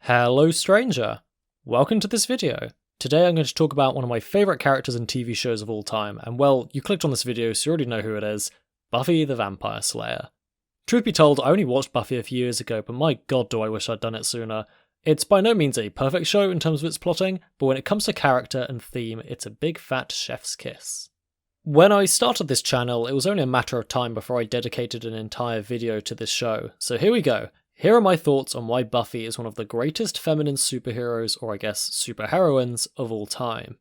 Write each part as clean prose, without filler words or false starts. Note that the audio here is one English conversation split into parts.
Hello stranger! Welcome to this video. Today I'm going to talk about one of my favourite characters in TV shows of all time, and well, you clicked on this video so you already know who it is, Buffy the Vampire Slayer. Truth be told, I only watched Buffy a few years ago, but my god do I wish I'd done it sooner. It's by no means a perfect show in terms of its plotting, but when it comes to character and theme, it's a big fat chef's kiss. When I started this channel, it was only a matter of time before I dedicated an entire video to this show, so here we go. Here are my thoughts on why Buffy is one of the greatest feminine superheroes, or I guess superheroines, of all time.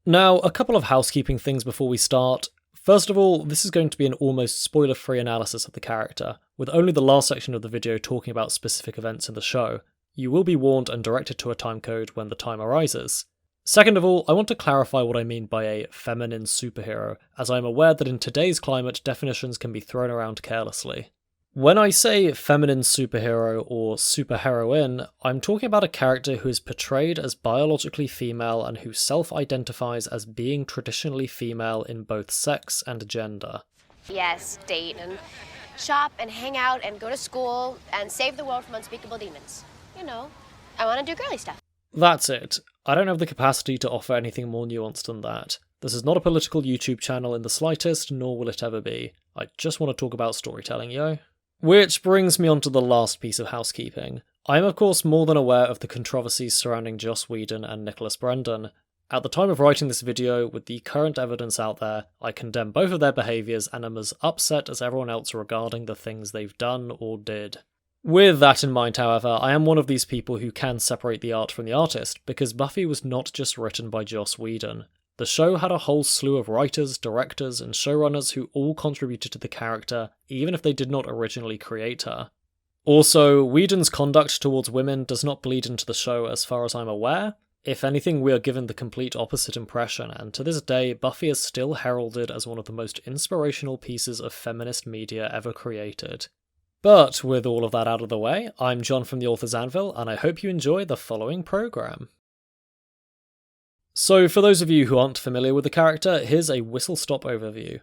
Now, a couple of housekeeping things before we start. First of all, this is going to be an almost spoiler-free analysis of the character, with only the last section of the video talking about specific events in the show. You will be warned and directed to a timecode when the time arises. Second of all, I want to clarify what I mean by a feminine superhero, as I am aware that in today's climate, definitions can be thrown around carelessly. When I say feminine superhero or superheroine, I'm talking about a character who is portrayed as biologically female and who self-identifies as being traditionally female in both sex and gender. Yes, date and shop and hang out and go to school and save the world from unspeakable demons. You know, I want to do girly stuff. That's it. I don't have the capacity to offer anything more nuanced than that. This is not a political YouTube channel in the slightest, nor will it ever be. I just want to talk about storytelling, yo. Which brings me on to the last piece of housekeeping. I am of course more than aware of the controversies surrounding Joss Whedon and Nicholas Brendon. At the time of writing this video, with the current evidence out there, I condemn both of their behaviours and am as upset as everyone else regarding the things they've done or did. With that in mind, however, I am one of these people who can separate the art from the artist, because Buffy was not just written by Joss Whedon. The show had a whole slew of writers, directors, and showrunners who all contributed to the character, even if they did not originally create her. Also, Whedon's conduct towards women does not bleed into the show as far as I'm aware. If anything, we are given the complete opposite impression, and to this day, Buffy is still heralded as one of the most inspirational pieces of feminist media ever created. But with all of that out of the way, I'm John from the Author's Anvil, and I hope you enjoy the following programme. So for those of you who aren't familiar with the character, here's a whistle-stop overview.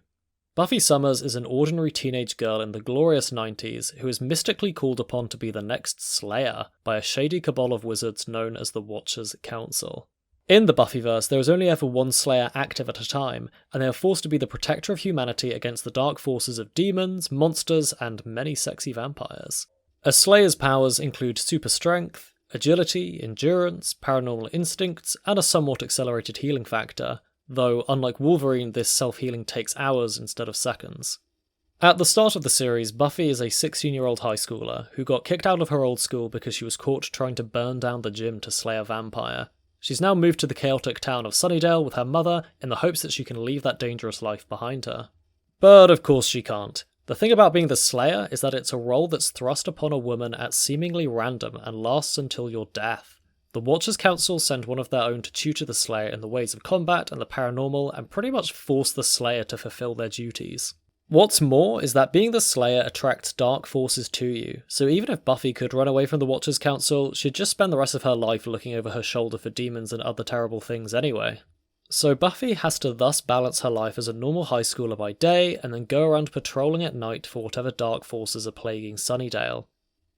Buffy Summers is an ordinary teenage girl in the glorious 90s who is mystically called upon to be the next Slayer by a shady cabal of wizards known as the Watchers Council. In the Buffyverse, there is only ever one Slayer active at a time, and they are forced to be the protector of humanity against the dark forces of demons, monsters, and many sexy vampires. A Slayer's powers include super strength, agility, endurance, paranormal instincts, and a somewhat accelerated healing factor, though unlike Wolverine, this self-healing takes hours instead of seconds. At the start of the series, Buffy is a 16-year-old high schooler who got kicked out of her old school because she was caught trying to burn down the gym to slay a vampire. She's now moved to the chaotic town of Sunnydale with her mother in the hopes that she can leave that dangerous life behind her. But of course she can't. The thing about being the Slayer is that it's a role that's thrust upon a woman at seemingly random and lasts until your death. The Watchers Council send one of their own to tutor the Slayer in the ways of combat and the paranormal and pretty much force the Slayer to fulfill their duties. What's more is that being the Slayer attracts dark forces to you, so even if Buffy could run away from the Watchers Council, she'd just spend the rest of her life looking over her shoulder for demons and other terrible things anyway. So Buffy has to thus balance her life as a normal high schooler by day, and then go around patrolling at night for whatever dark forces are plaguing Sunnydale.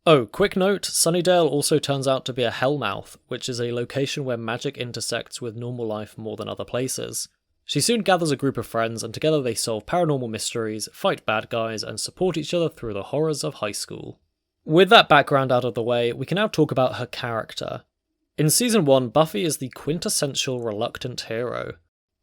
Oh, quick note, Sunnydale also turns out to be a hellmouth, which is a location where magic intersects with normal life more than other places. She soon gathers a group of friends, and together they solve paranormal mysteries, fight bad guys, and support each other through the horrors of high school. With that background out of the way, we can now talk about her character. In Season 1, Buffy is the quintessential reluctant hero.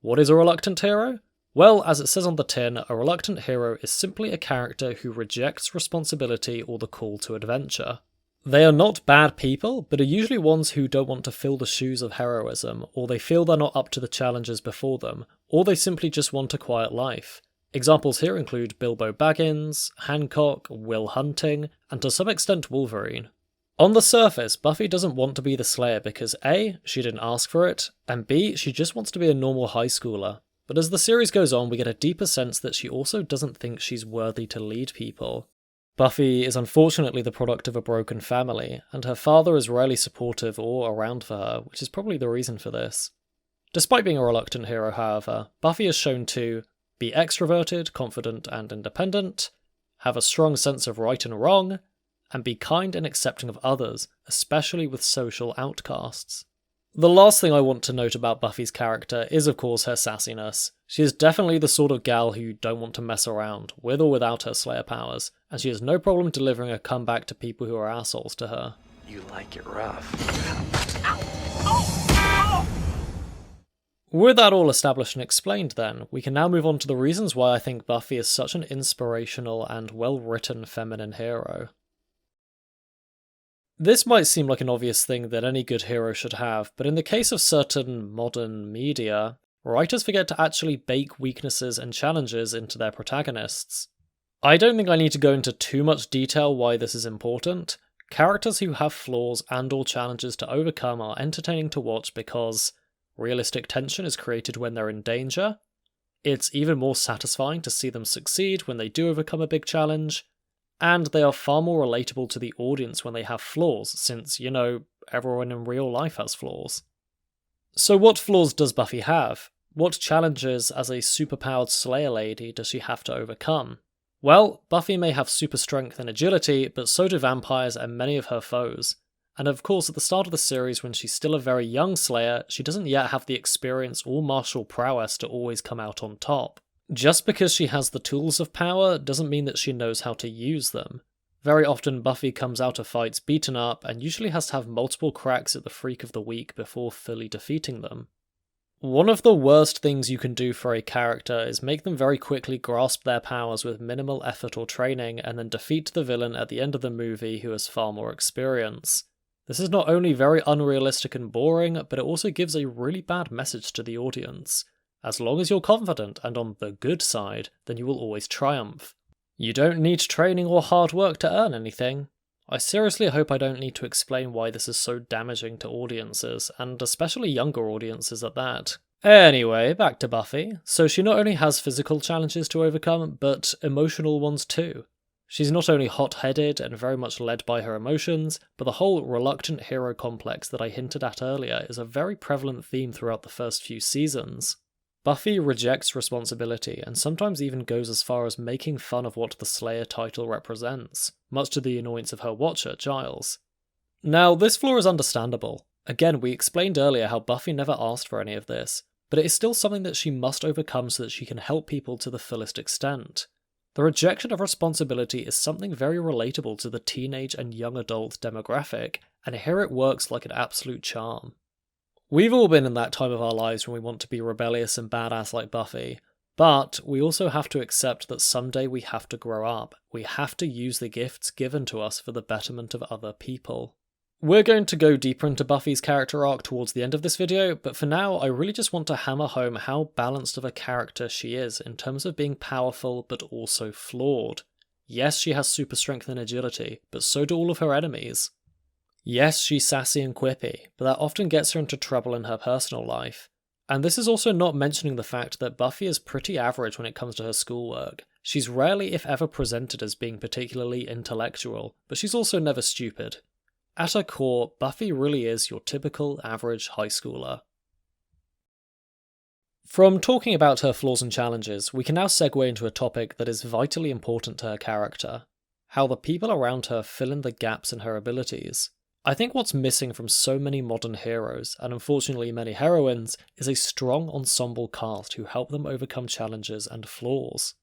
What is a reluctant hero? Well, as it says on the tin, a reluctant hero is simply a character who rejects responsibility or the call to adventure. They are not bad people, but are usually ones who don't want to fill the shoes of heroism, or they feel they're not up to the challenges before them, or they simply just want a quiet life. Examples here include Bilbo Baggins, Hancock, Will Hunting, and to some extent Wolverine. On the surface, Buffy doesn't want to be the Slayer because A, she didn't ask for it, and B, she just wants to be a normal high schooler. But as the series goes on, we get a deeper sense that she also doesn't think she's worthy to lead people. Buffy is unfortunately the product of a broken family, and her father is rarely supportive or around for her, which is probably the reason for this. Despite being a reluctant hero, however, Buffy is shown to be extroverted, confident, and independent, have a strong sense of right and wrong, and be kind and accepting of others, especially with social outcasts. The last thing I want to note about Buffy's character is of course her sassiness. She is definitely the sort of gal who you don't want to mess around, with or without her Slayer powers, and she has no problem delivering a comeback to people who are assholes to her. You like it rough. With that all established and explained then, we can now move on to the reasons why I think Buffy is such an inspirational and well-written feminine hero. This might seem like an obvious thing that any good hero should have, but in the case of certain modern media, writers forget to actually bake weaknesses and challenges into their protagonists. I don't think I need to go into too much detail why this is important. Characters who have flaws and/or challenges to overcome are entertaining to watch because realistic tension is created when they're in danger. It's even more satisfying to see them succeed when they do overcome a big challenge. And they are far more relatable to the audience when they have flaws, since, everyone in real life has flaws. So what flaws does Buffy have? What challenges as a superpowered Slayer lady does she have to overcome? Well, Buffy may have super strength and agility, but so do vampires and many of her foes. And of course, at the start of the series, when she's still a very young Slayer, she doesn't yet have the experience or martial prowess to always come out on top. Just because she has the tools of power doesn't mean that she knows how to use them. Very often Buffy comes out of fights beaten up and usually has to have multiple cracks at the Freak of the Week before fully defeating them. One of the worst things you can do for a character is make them very quickly grasp their powers with minimal effort or training and then defeat the villain at the end of the movie who has far more experience. This is not only very unrealistic and boring, but it also gives a really bad message to the audience. As long as you're confident and on the good side, then you will always triumph. You don't need training or hard work to earn anything. I seriously hope I don't need to explain why this is so damaging to audiences, and especially younger audiences at that. Anyway, back to Buffy. So she not only has physical challenges to overcome, but emotional ones too. She's not only hot-headed and very much led by her emotions, but the whole reluctant hero complex that I hinted at earlier is a very prevalent theme throughout the first few seasons. Buffy rejects responsibility and sometimes even goes as far as making fun of what the Slayer title represents, much to the annoyance of her watcher, Giles. Now, this flaw is understandable. Again, we explained earlier how Buffy never asked for any of this, but it is still something that she must overcome so that she can help people to the fullest extent. The rejection of responsibility is something very relatable to the teenage and young adult demographic, and here it works like an absolute charm. We've all been in that time of our lives when we want to be rebellious and badass like Buffy, but we also have to accept that someday we have to grow up. We have to use the gifts given to us for the betterment of other people. We're going to go deeper into Buffy's character arc towards the end of this video, but for now I really just want to hammer home how balanced of a character she is in terms of being powerful but also flawed. Yes, she has super strength and agility, but so do all of her enemies. Yes, she's sassy and quippy, but that often gets her into trouble in her personal life. And this is also not mentioning the fact that Buffy is pretty average when it comes to her schoolwork. She's rarely, if ever, presented as being particularly intellectual, but she's also never stupid. At her core, Buffy really is your typical average high schooler. From talking about her flaws and challenges, we can now segue into a topic that is vitally important to her character: how the people around her fill in the gaps in her abilities. I think what's missing from so many modern heroes, and unfortunately many heroines, is a strong ensemble cast who help them overcome challenges and flaws.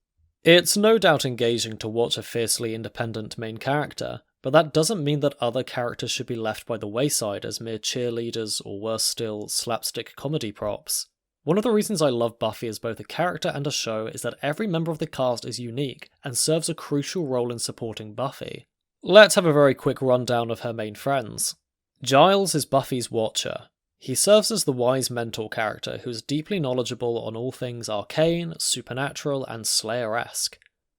It's no doubt engaging to watch a fiercely independent main character, but that doesn't mean that other characters should be left by the wayside as mere cheerleaders or worse still, slapstick comedy props. One of the reasons I love Buffy as both a character and a show is that every member of the cast is unique and serves a crucial role in supporting Buffy. Let's have a very quick rundown of her main friends. Giles is Buffy's watcher. He serves as the wise mentor character who is deeply knowledgeable on all things arcane, supernatural, and Slayer-esque.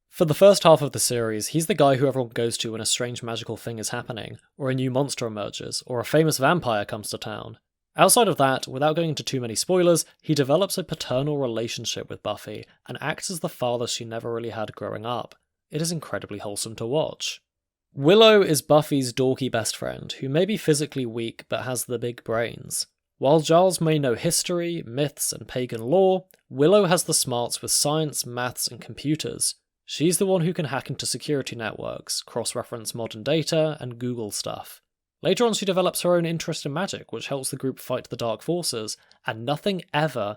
For the first half of the series, he's the guy who everyone goes to when a strange magical thing is happening, or a new monster emerges, or a famous vampire comes to town. Outside of that, without going into too many spoilers, he develops a paternal relationship with Buffy, and acts as the father she never really had growing up. It is incredibly wholesome to watch. Willow is Buffy's dorky best friend, who may be physically weak but has the big brains. While Giles may know history, myths, and pagan lore, Willow has the smarts with science, maths, and computers. She's the one who can hack into security networks, cross-reference modern data, and Google stuff. Later on, she develops her own interest in magic, which helps the group fight the dark forces, and nothing ever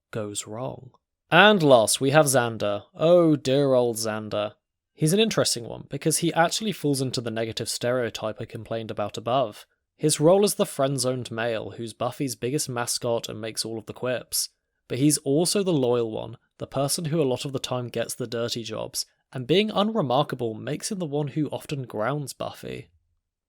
goes wrong. And last, we have Xander. Oh, dear old Xander. He's an interesting one, because he actually falls into the negative stereotype I complained about above. His role is the friend-zoned male, who's Buffy's biggest mascot and makes all of the quips. But he's also the loyal one, the person who a lot of the time gets the dirty jobs, and being unremarkable makes him the one who often grounds Buffy.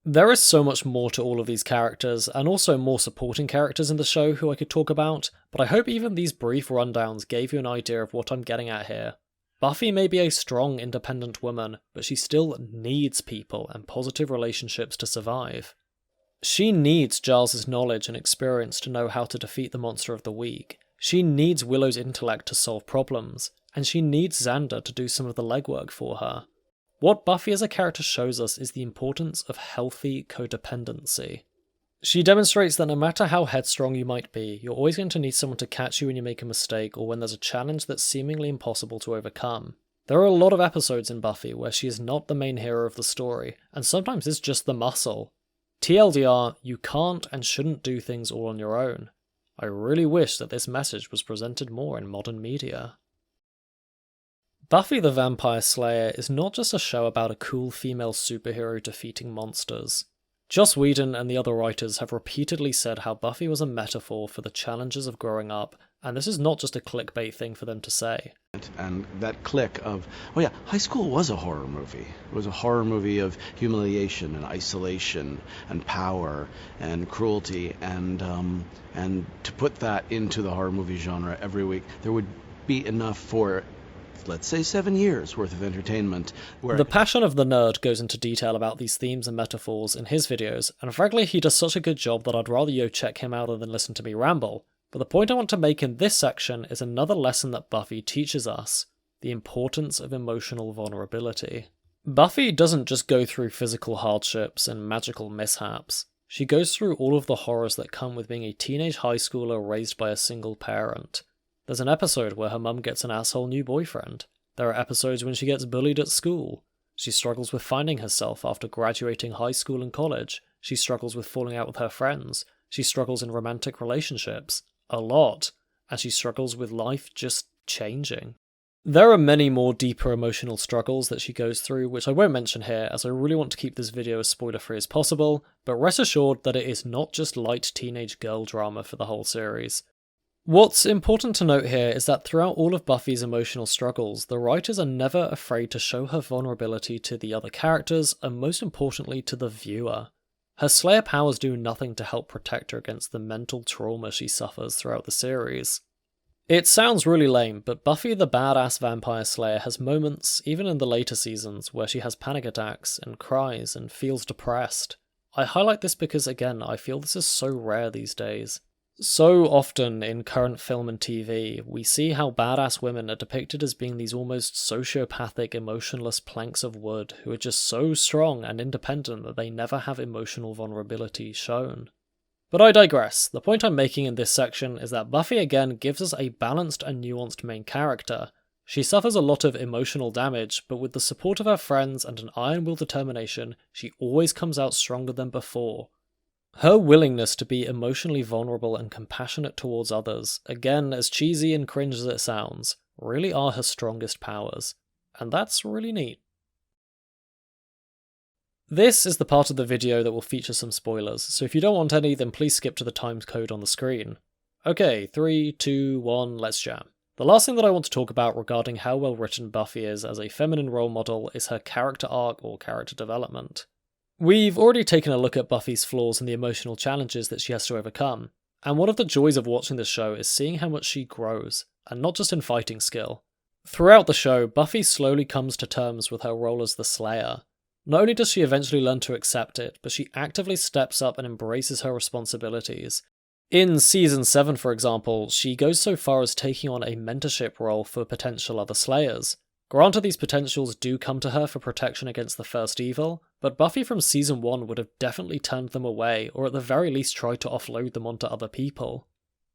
There is so much more to all of these characters, and also more supporting characters in the show who I could talk about, but I hope even these brief rundowns gave you an idea of what I'm getting at here. Buffy may be a strong, independent woman, but she still needs people and positive relationships to survive. She needs Giles' knowledge and experience to know how to defeat the monster of the week. She needs Willow's intellect to solve problems, and she needs Xander to do some of the legwork for her. What Buffy as a character shows us is the importance of healthy codependency. She demonstrates that no matter how headstrong you might be, you're always going to need someone to catch you when you make a mistake or when there's a challenge that's seemingly impossible to overcome. There are a lot of episodes in Buffy where she is not the main hero of the story, and sometimes it's just the muscle. TLDR, you can't and shouldn't do things all on your own. I really wish that this message was presented more in modern media. Buffy the Vampire Slayer is not just a show about a cool female superhero defeating monsters. Joss Whedon and the other writers have repeatedly said how Buffy was a metaphor for the challenges of growing up, and this is not just a clickbait thing for them to say. And that click of, oh yeah, high school was a horror movie. It was a horror movie of humiliation and isolation and power and cruelty, and to put that into the horror movie genre every week, there would be enough for, let's say, 7 years worth of entertainment. The Passion of the Nerd goes into detail about these themes and metaphors in his videos, and frankly he does such a good job that I'd rather you check him out than listen to me ramble. But the point I want to make in this section is another lesson that Buffy teaches us: the importance of emotional vulnerability. Buffy doesn't just go through physical hardships and magical mishaps. She goes through all of the horrors that come with being a teenage high schooler raised by a single parent. There's an episode where her mum gets an asshole new boyfriend. There are episodes when she gets bullied at school. She struggles with finding herself after graduating high school and college. She struggles with falling out with her friends. She struggles in romantic relationships. A lot. And she struggles with life just changing. There are many more deeper emotional struggles that she goes through, which I won't mention here as I really want to keep this video as spoiler-free as possible, but rest assured that it is not just light teenage girl drama for the whole series. What's important to note here is that throughout all of Buffy's emotional struggles, the writers are never afraid to show her vulnerability to the other characters, and most importantly to the viewer. Her Slayer powers do nothing to help protect her against the mental trauma she suffers throughout the series. It sounds really lame, but Buffy the Badass Vampire Slayer has moments, even in the later seasons, where she has panic attacks and cries and feels depressed. I highlight this because, again, I feel this is so rare these days. So often in current film and TV, we see how badass women are depicted as being these almost sociopathic, emotionless planks of wood who are just so strong and independent that they never have emotional vulnerability shown. But I digress. The point I'm making in this section is that Buffy again gives us a balanced and nuanced main character. She suffers a lot of emotional damage, but with the support of her friends and an iron-will determination, she always comes out stronger than before. Her willingness to be emotionally vulnerable and compassionate towards others, again as cheesy and cringe as it sounds, really are her strongest powers. And that's really neat. This is the part of the video that will feature some spoilers, so if you don't want any, then please skip to the timed code on the screen. Okay, 3, 2, 1, let's jam. The last thing that I want to talk about regarding how well written Buffy is as a feminine role model is her character arc or character development. We've already taken a look at Buffy's flaws and the emotional challenges that she has to overcome, and one of the joys of watching this show is seeing how much she grows, and not just in fighting skill. Throughout the show, Buffy slowly comes to terms with her role as the Slayer. Not only does she eventually learn to accept it, but she actively steps up and embraces her responsibilities. In Season 7, for example, she goes so far as taking on a mentorship role for potential other Slayers. Granted, these potentials do come to her for protection against the first evil, but Buffy from Season 1 would have definitely turned them away, or at the very least tried to offload them onto other people.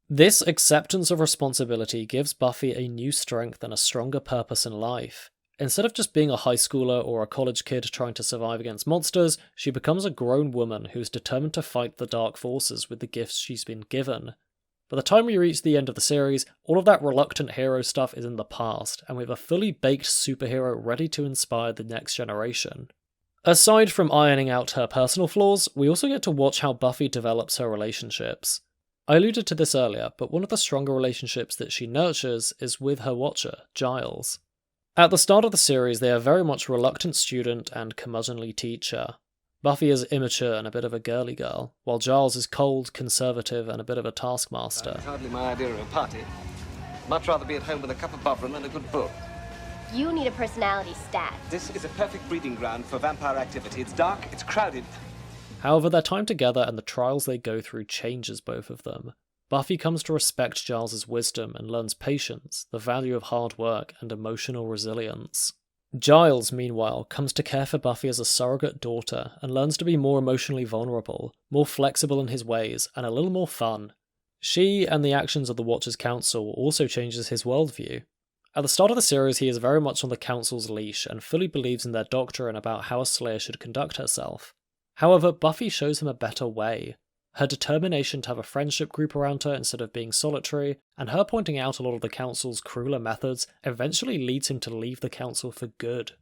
This acceptance of responsibility gives Buffy a new strength and a stronger purpose in life. Instead of just being a high schooler or a college kid trying to survive against monsters, she becomes a grown woman who's determined to fight the dark forces with the gifts she's been given. By the time we reach the end of the series, all of that reluctant hero stuff is in the past, and we have a fully baked superhero ready to inspire the next generation. Aside from ironing out her personal flaws, we also get to watch how Buffy develops her relationships. I alluded to this earlier, but one of the stronger relationships that she nurtures is with her watcher, Giles. At the start of the series, they are very much reluctant student and curmudgeonly teacher. Buffy is immature and a bit of a girly girl, while Giles is cold, conservative, and a bit of a taskmaster. It's hardly my idea of a party. Much rather be at home with a cup of bubbrum and a good book. You need a personality stat. This is a perfect breeding ground for vampire activity. It's dark, it's crowded. However, their time together and the trials they go through changes both of them. Buffy comes to respect Giles's wisdom and learns patience, the value of hard work, and emotional resilience. Giles, meanwhile, comes to care for Buffy as a surrogate daughter and learns to be more emotionally vulnerable, more flexible in his ways, and a little more fun. She and the actions of the Watcher's Council also changes his worldview. At the start of the series, he is very much on the Council's leash and fully believes in their doctrine about how a Slayer should conduct herself. However, Buffy shows him a better way. Her determination to have a friendship group around her instead of being solitary, and her pointing out a lot of the Council's crueler methods, eventually leads him to leave the Council for good.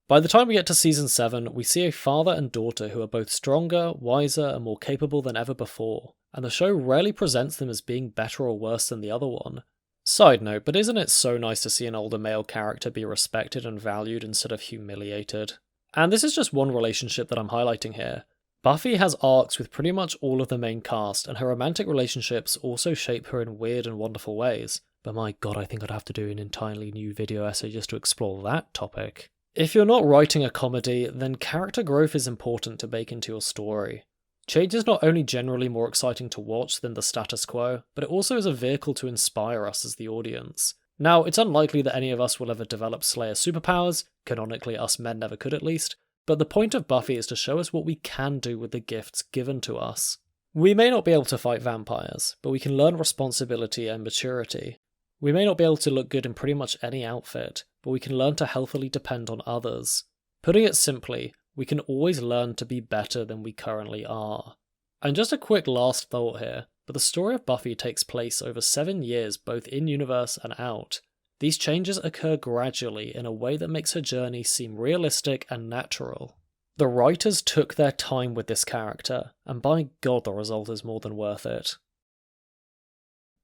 By the time we get to Season 7, we see a father and daughter who are both stronger, wiser, and more capable than ever before, and the show rarely presents them as being better or worse than the other one. Side note, but isn't it so nice to see an older male character be respected and valued instead of humiliated? And this is just one relationship that I'm highlighting here. Buffy has arcs with pretty much all of the main cast, and her romantic relationships also shape her in weird and wonderful ways. But my god, I think I'd have to do an entirely new video essay just to explore that topic. If you're not writing a comedy, then character growth is important to bake into your story. Change is not only generally more exciting to watch than the status quo, but it also is a vehicle to inspire us as the audience. Now, it's unlikely that any of us will ever develop Slayer superpowers, canonically us men never could at least, but the point of Buffy is to show us what we can do with the gifts given to us. We may not be able to fight vampires, but we can learn responsibility and maturity. We may not be able to look good in pretty much any outfit, but we can learn to healthily depend on others. Putting it simply, we can always learn to be better than we currently are. And just a quick last thought here, but the story of Buffy takes place over 7 years both in-universe and out. These changes occur gradually in a way that makes her journey seem realistic and natural. The writers took their time with this character, and by god the result is more than worth it.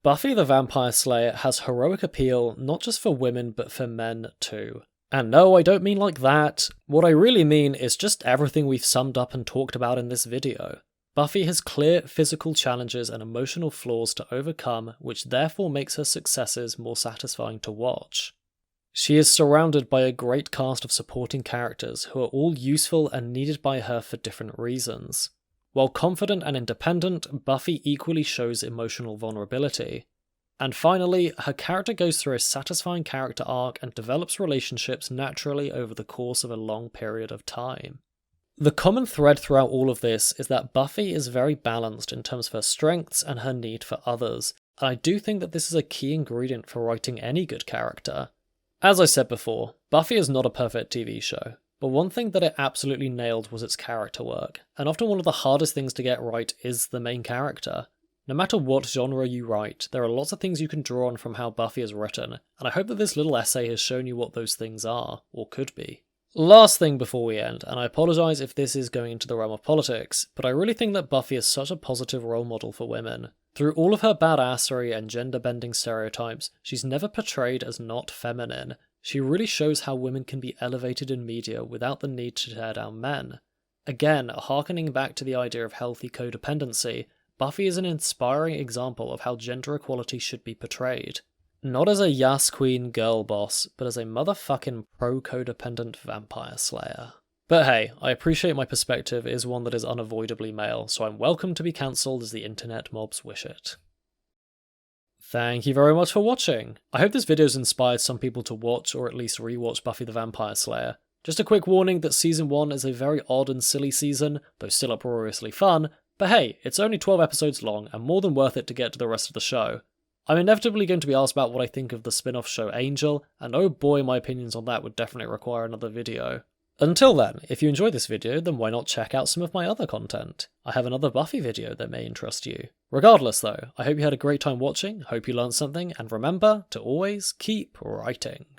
Buffy the Vampire Slayer has heroic appeal not just for women but for men too. And no, I don't mean like that. What I really mean is just everything we've summed up and talked about in this video. Buffy has clear physical challenges and emotional flaws to overcome, which therefore makes her successes more satisfying to watch. She is surrounded by a great cast of supporting characters who are all useful and needed by her for different reasons. While confident and independent, Buffy equally shows emotional vulnerability. And finally, her character goes through a satisfying character arc and develops relationships naturally over the course of a long period of time. The common thread throughout all of this is that Buffy is very balanced in terms of her strengths and her need for others, and I do think that this is a key ingredient for writing any good character. As I said before, Buffy is not a perfect TV show, but one thing that it absolutely nailed was its character work, and often one of the hardest things to get right is the main character. No matter what genre you write, there are lots of things you can draw on from how Buffy is written, and I hope that this little essay has shown you what those things are, or could be. Last thing before we end, and I apologise if this is going into the realm of politics, but I really think that Buffy is such a positive role model for women. Through all of her badassery and gender-bending stereotypes, she's never portrayed as not feminine. She really shows how women can be elevated in media without the need to tear down men. Again, harkening back to the idea of healthy codependency, Buffy is an inspiring example of how gender equality should be portrayed. Not as a Yas Queen girl boss, but as a motherfucking pro-codependent vampire slayer. But hey, I appreciate my perspective is one that is unavoidably male, so I'm welcome to be cancelled as the internet mobs wish it. Thank you very much for watching. I hope this video's inspired some people to watch or at least rewatch Buffy the Vampire Slayer. Just a quick warning that Season 1 is a very odd and silly season, though still uproariously fun, but hey, it's only 12 episodes long and more than worth it to get to the rest of the show. I'm inevitably going to be asked about what I think of the spin-off show Angel, and oh boy, my opinions on that would definitely require another video. Until then, if you enjoyed this video, then why not check out some of my other content? I have another Buffy video that may interest you. Regardless though, I hope you had a great time watching, hope you learned something, and remember to always keep writing.